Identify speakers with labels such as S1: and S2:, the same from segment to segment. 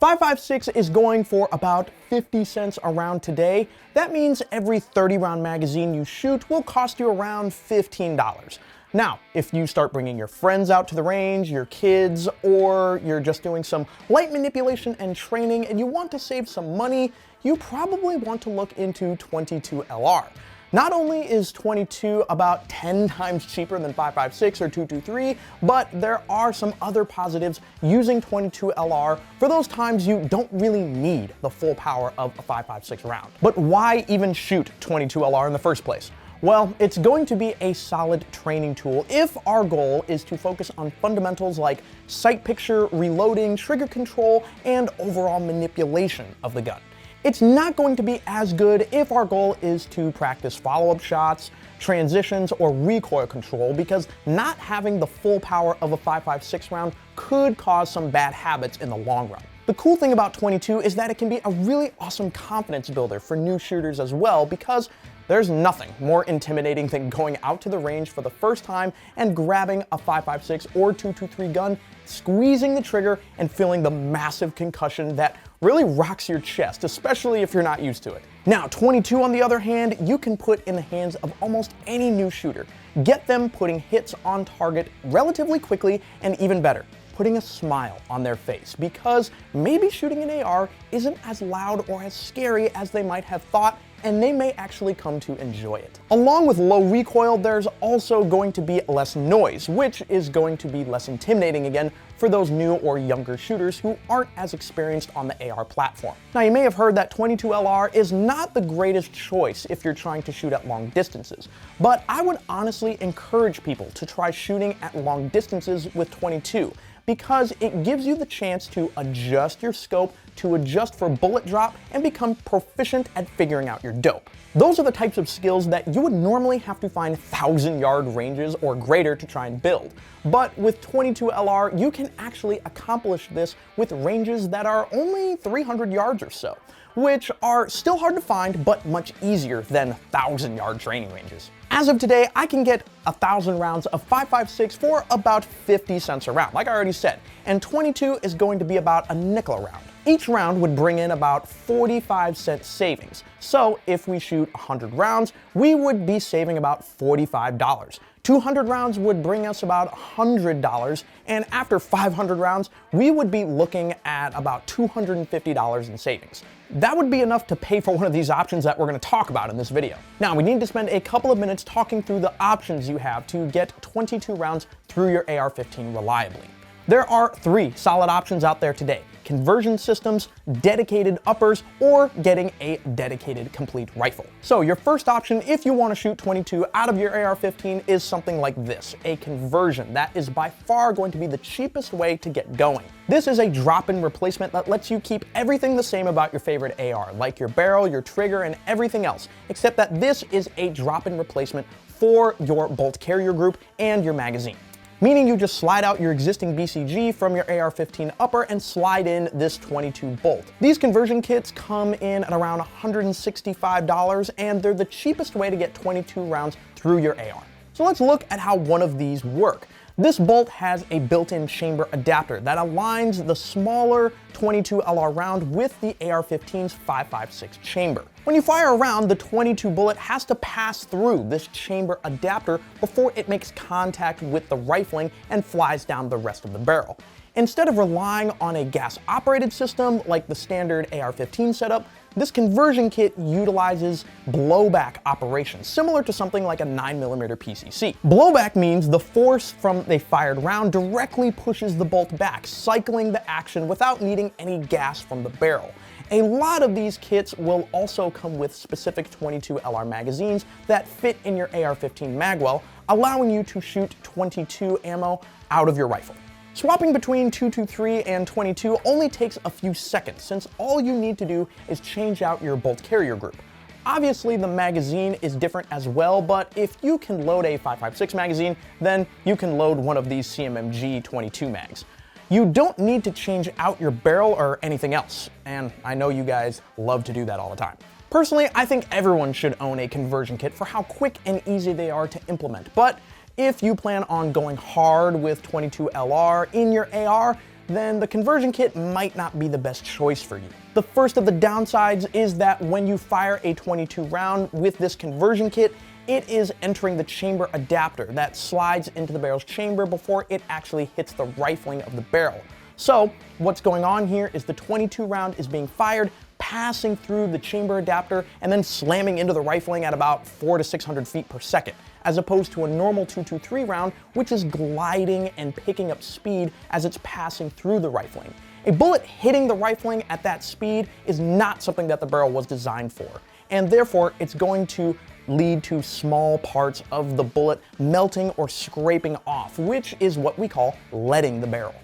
S1: 5.56 is going for about 50 cents a round today. That means every 30 round magazine you shoot will cost you around $15. Now, if you start bringing your friends out to the range, your kids, or you're just doing some light manipulation and training and you want to save some money, you probably want to look into 22 LR. Not only is 22 about 10 times cheaper than 5.56 or 223, but there are some other positives using 22 LR for those times you don't really need the full power of a 5.56 round. But why even shoot 22 LR in the first place? Well, it's going to be a solid training tool if our goal is to focus on fundamentals like sight picture, reloading, trigger control, and overall manipulation of the gun. It's not going to be as good if our goal is to practice follow-up shots, transitions, or recoil control, because not having the full power of a 5.56 round could cause some bad habits in the long run. The cool thing about 22 is that it can be a really awesome confidence builder for new shooters as well, because there's nothing more intimidating than going out to the range for the first time and grabbing a 5.56 or 223 gun, squeezing the trigger, and feeling the massive concussion that really rocks your chest, especially if you're not used to it. Now, 22 on the other hand, you can put in the hands of almost any new shooter. Get them putting hits on target relatively quickly, and even better, putting a smile on their face, because maybe shooting an AR isn't as loud or as scary as they might have thought, and they may actually come to enjoy it. Along with low recoil, there's also going to be less noise, which is going to be less intimidating again for those new or younger shooters who aren't as experienced on the AR platform. Now, you may have heard that 22 LR is not the greatest choice if you're trying to shoot at long distances, but I would honestly encourage people to try shooting at long distances with 22, because it gives you the chance to adjust your scope, to adjust for bullet drop, and become proficient at figuring out your dope. Those are the types of skills that you would normally have to find 1,000-yard ranges or greater to try and build. But with 22 LR, you can actually accomplish this with ranges that are only 300 yards or so, which are still hard to find, but much easier than 1,000-yard training ranges. As of today, I can get 1,000 rounds of 5.56 for about 50 cents a round, like I already said, and 22 is going to be about a nickel a round. Each round would bring in about 45-cent savings. So if we shoot 100 rounds, we would be saving about $45. 200 rounds would bring us about $100, and after 500 rounds, we would be looking at about $250 in savings. That would be enough to pay for one of these options that we're going to talk about in this video. Now, we need to spend a couple of minutes talking through the options you have to get 22 rounds through your AR-15 reliably. There are 3 solid options out there today: conversion systems, dedicated uppers, or getting a dedicated complete rifle. So your first option, if you want to shoot 22 out of your AR-15, is something like this, a conversion. That is by far going to be the cheapest way to get going. This is a drop-in replacement that lets you keep everything the same about your favorite AR, like your barrel, your trigger, and everything else, except that this is a drop-in replacement for your bolt carrier group and your magazine. Meaning you just slide out your existing BCG from your AR-15 upper and slide in this 22 bolt. These conversion kits come in at around $165, and they're the cheapest way to get 22 rounds through your AR. So let's look at how one of these work. This bolt has a built-in chamber adapter that aligns the smaller 22 LR round with the AR-15's 5.56 chamber. When you fire a round, the 22 bullet has to pass through this chamber adapter before it makes contact with the rifling and flies down the rest of the barrel. Instead of relying on a gas-operated system like the standard AR-15 setup, this conversion kit utilizes blowback operations, similar to something like a 9mm PCC. Blowback means the force from a fired round directly pushes the bolt back, cycling the action without needing any gas from the barrel. A lot of these kits will also come with specific 22 LR magazines that fit in your AR-15 magwell, allowing you to shoot 22 ammo out of your rifle. Swapping between 223 and 22 only takes a few seconds, since all you need to do is change out your bolt carrier group. Obviously, the magazine is different as well, but if you can load a 5.56 magazine, then you can load one of these CMMG 22 mags. You don't need to change out your barrel or anything else, and I know you guys love to do that all the time. Personally, I think everyone should own a conversion kit for how quick and easy they are to implement, but if you plan on going hard with 22 LR in your AR, then the conversion kit might not be the best choice for you. The first of the downsides is that when you fire a 22 round with this conversion kit, it is entering the chamber adapter that slides into the barrel's chamber before it actually hits the rifling of the barrel. So what's going on here is the 22 round is being fired, passing through the chamber adapter, and then slamming into the rifling at about 400 to 600 feet per second, as opposed to a normal 223 round, which is gliding and picking up speed as it's passing through the rifling. A bullet hitting the rifling at that speed is not something that the barrel was designed for, and therefore it's going to lead to small parts of the bullet melting or scraping off, which is what we call leading the barrel.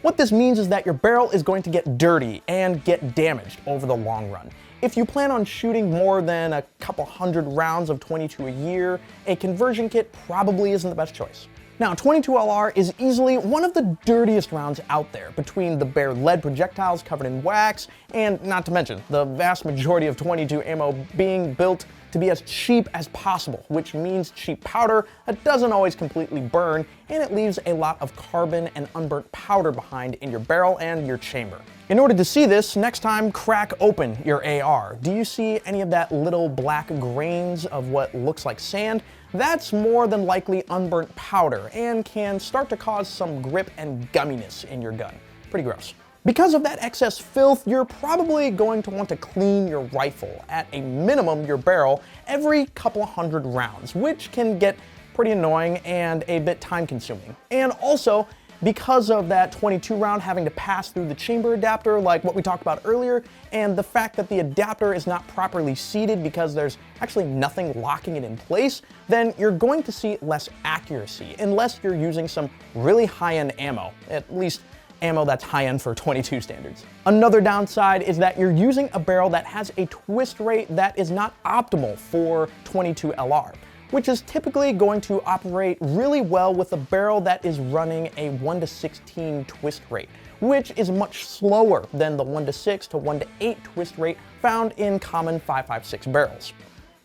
S1: What this means is that your barrel is going to get dirty and get damaged over the long run. If you plan on shooting more than a couple hundred rounds of 22 a year, a conversion kit probably isn't the best choice. Now, 22 LR is easily one of the dirtiest rounds out there, between the bare lead projectiles covered in wax, and not to mention the vast majority of 22 ammo being built to be as cheap as possible, which means cheap powder that doesn't always completely burn, and it leaves a lot of carbon and unburnt powder behind in your barrel and your chamber. In order to see this, next time crack open your AR. Do you see any of that little black grains of what looks like sand? That's more than likely unburnt powder and can start to cause some grip and gumminess in your gun. Pretty gross. Because of that excess filth, you're probably going to want to clean your rifle, at a minimum your barrel, every couple hundred rounds, which can get pretty annoying and a bit time consuming. And also, because of that 22 round having to pass through the chamber adapter like what we talked about earlier, and the fact that the adapter is not properly seated because there's actually nothing locking it in place, then you're going to see less accuracy unless you're using some really high-end ammo, at least ammo that's high-end for 22 standards. Another downside is that you're using a barrel that has a twist rate that is not optimal for 22 LR, which is typically going to operate really well with a barrel that is running a 1:16 twist rate, which is much slower than the 1:6 to 1:8 twist rate found in common 5.56 barrels.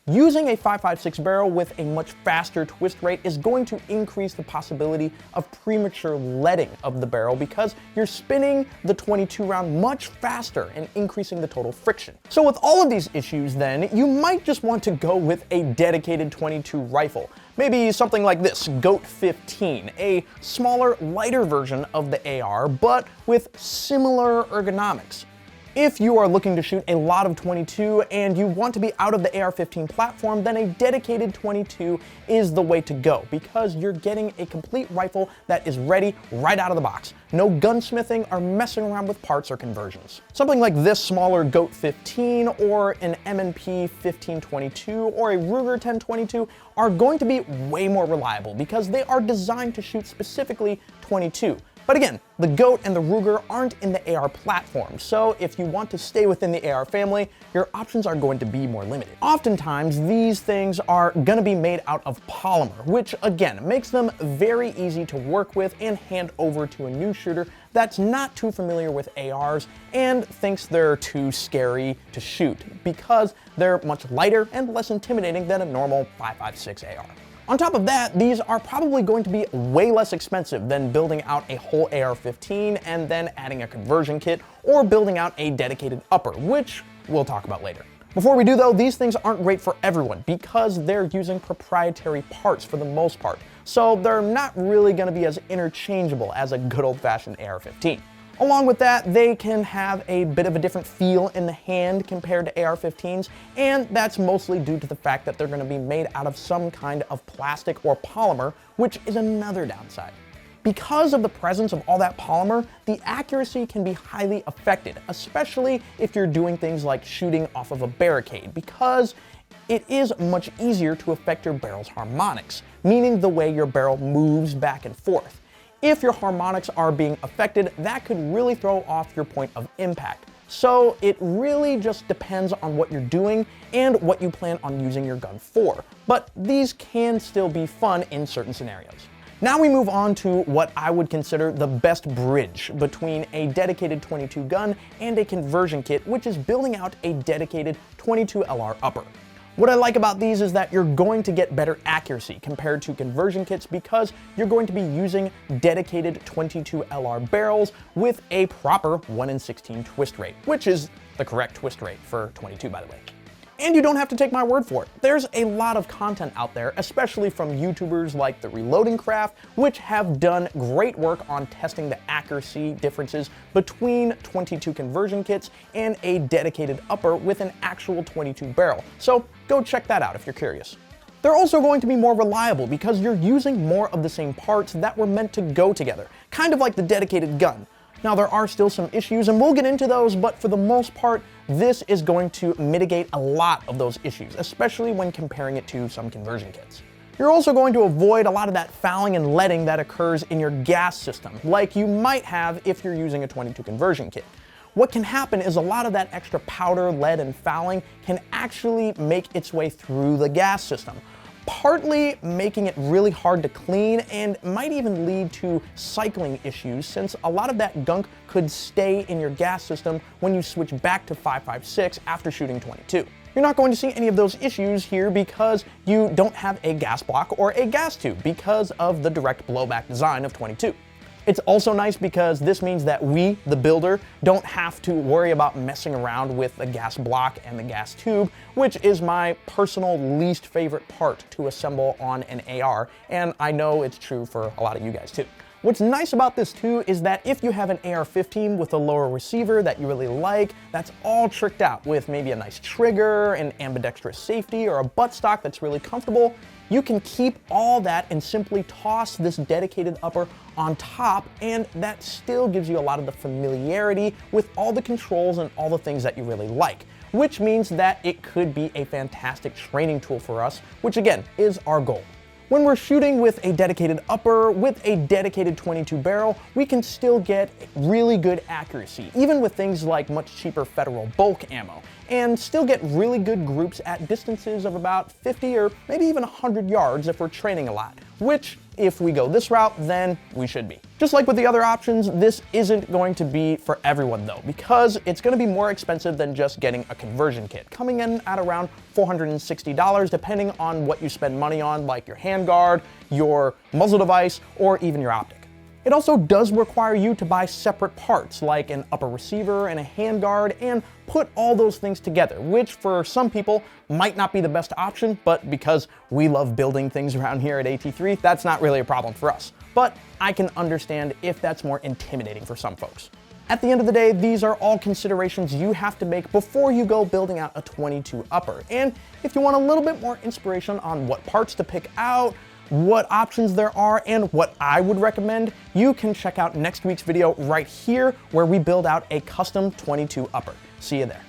S1: Using a 5.56 barrel with a much faster twist rate is going to increase the possibility of premature leading of the barrel because you're spinning the 22 round much faster and increasing the total friction. So with all of these issues then, you might just want to go with a dedicated 22 rifle. Maybe something like this, Goat 15, a smaller, lighter version of the AR, but with similar ergonomics. If you are looking to shoot a lot of 22 and you want to be out of the AR15 platform, then a dedicated 22 is the way to go because you're getting a complete rifle that is ready right out of the box. No gunsmithing or messing around with parts or conversions. Something like this smaller Goat 15 or an M&P 1522 or a Ruger 1022 are going to be way more reliable because they are designed to shoot specifically 22. But again, the Goat and the Ruger aren't in the AR platform, so if you want to stay within the AR family, your options are going to be more limited. Oftentimes, these things are going to be made out of polymer, which again makes them very easy to work with and hand over to a new shooter that's not too familiar with ARs and thinks they're too scary to shoot because they're much lighter and less intimidating than a normal 5.56 AR. On top of that, these are probably going to be way less expensive than building out a whole AR-15 and then adding a conversion kit or building out a dedicated upper, which we'll talk about later. Before we do though, these things aren't great for everyone because they're using proprietary parts for the most part, so they're not really going to be as interchangeable as a good old-fashioned AR-15. Along with that, they can have a bit of a different feel in the hand compared to AR-15s, and that's mostly due to the fact that they're going to be made out of some kind of plastic or polymer, which is another downside. Because of the presence of all that polymer, the accuracy can be highly affected, especially if you're doing things like shooting off of a barricade, because it is much easier to affect your barrel's harmonics, meaning the way your barrel moves back and forth. If your harmonics are being affected, that could really throw off your point of impact. So it really just depends on what you're doing and what you plan on using your gun for. But these can still be fun in certain scenarios. Now we move on to what I would consider the best bridge between a dedicated 22 gun and a conversion kit, which is building out a dedicated 22 LR upper. What I like about these is that you're going to get better accuracy compared to conversion kits because you're going to be using dedicated 22 LR barrels with a proper 1 in 16 twist rate, which is the correct twist rate for 22, by the way. And you don't have to take my word for it. There's a lot of content out there, especially from YouTubers like The Reloading Craft, which have done great work on testing the accuracy differences between 22 conversion kits and a dedicated upper with an actual 22 barrel. So go check that out if you're curious. They're also going to be more reliable because you're using more of the same parts that were meant to go together, kind of like the dedicated gun. Now, there are still some issues, and we'll get into those, but for the most part, this is going to mitigate a lot of those issues, especially when comparing it to some conversion kits. You're also going to avoid a lot of that fouling and leading that occurs in your gas system, like you might have if you're using a 22 conversion kit. What can happen is a lot of that extra powder, lead, and fouling can actually make its way through the gas system, partly making it really hard to clean and might even lead to cycling issues since a lot of that gunk could stay in your gas system when you switch back to 5.56 after shooting 22. You're not going to see any of those issues here because you don't have a gas block or a gas tube because of the direct blowback design of 22. It's also nice because this means that we, the builder, don't have to worry about messing around with the gas block and the gas tube, which is my personal least favorite part to assemble on an AR, and I know it's true for a lot of you guys too. What's nice about this too is that if you have an AR15 with a lower receiver that you really like, that's all tricked out with maybe a nice trigger, an ambidextrous safety, or a buttstock that's really comfortable, you can keep all that and simply toss this dedicated upper on top, and that still gives you a lot of the familiarity with all the controls and all the things that you really like, which means that it could be a fantastic training tool for us, which again is our goal. When we're shooting with a dedicated upper with a dedicated 22 barrel, we can still get really good accuracy, even with things like much cheaper federal bulk ammo, and still get really good groups at distances of about 50 or maybe even 100 yards if we're training a lot, which if we go this route, then we should be. Just like with the other options, this isn't going to be for everyone though, because it's going to be more expensive than just getting a conversion kit, coming in at around $460 depending on what you spend money on, like your handguard, your muzzle device, or even your optic. It also does require you to buy separate parts like an upper receiver and a handguard and put all those things together, which for some people might not be the best option, but because we love building things around here at AT3, that's not really a problem for us. But I can understand if that's more intimidating for some folks. At the end of the day, these are all considerations you have to make before you go building out a 22 upper. And if you want a little bit more inspiration on what parts to pick out, what options there are, and what I would recommend, you can check out next week's video right here where we build out a custom 22 upper. See you there.